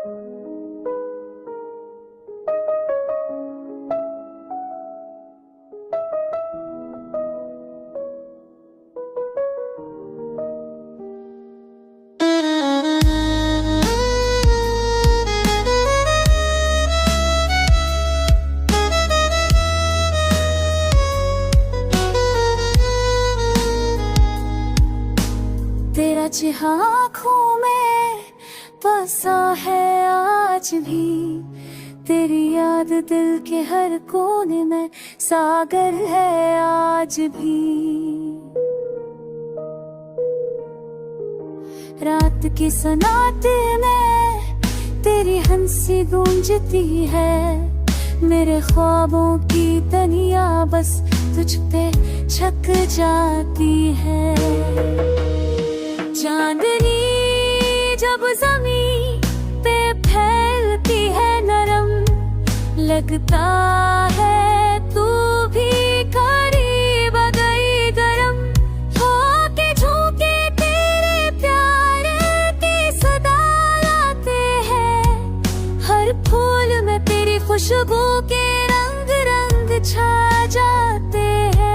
तेरा चेहरा आँखों में बसा है आज भी, तेरी याद दिल के हर कोने में सागर है आज भी। रात के सन्नाटे में तेरी हंसी गूंजती है, मेरे ख्वाबों की दुनिया बस तुझ पे छक जाती है। चांदनी जब ज़मीन पे फैलती है नरम, लगता है तू भी करीब आ गई गरम। होके झोंके तेरे प्यार की सदा लाते हैं, हर फूल में तेरी खुशबू के रंग रंग छा जाते हैं।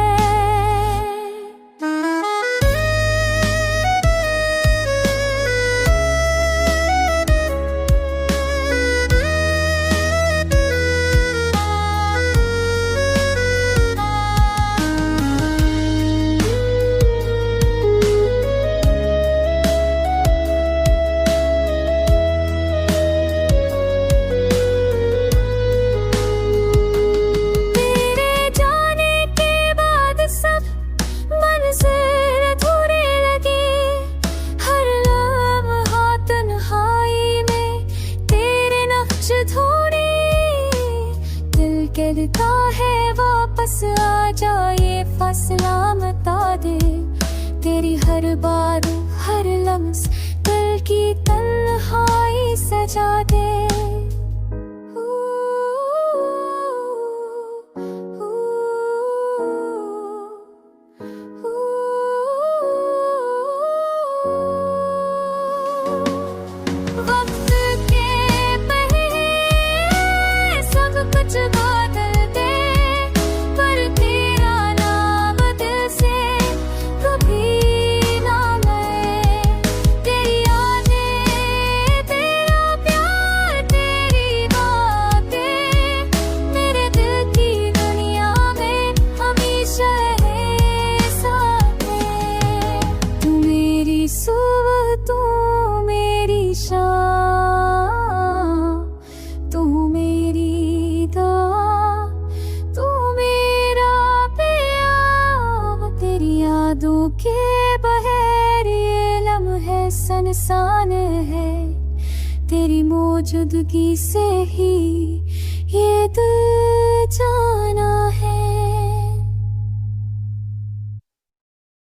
कहता है वापस आ जा, ये फासला मिटा दे। तेरी हर बात हर लम्स दिल की तन्हाई सजा दे। वक्त के पहले सब कुछ सुबह तू मेरी शाम, तू मेरी दुआ, तू मेरा प्यार। तेरी यादों के बहर ये लम्हे सनसान है, तेरी मौजूदगी से ही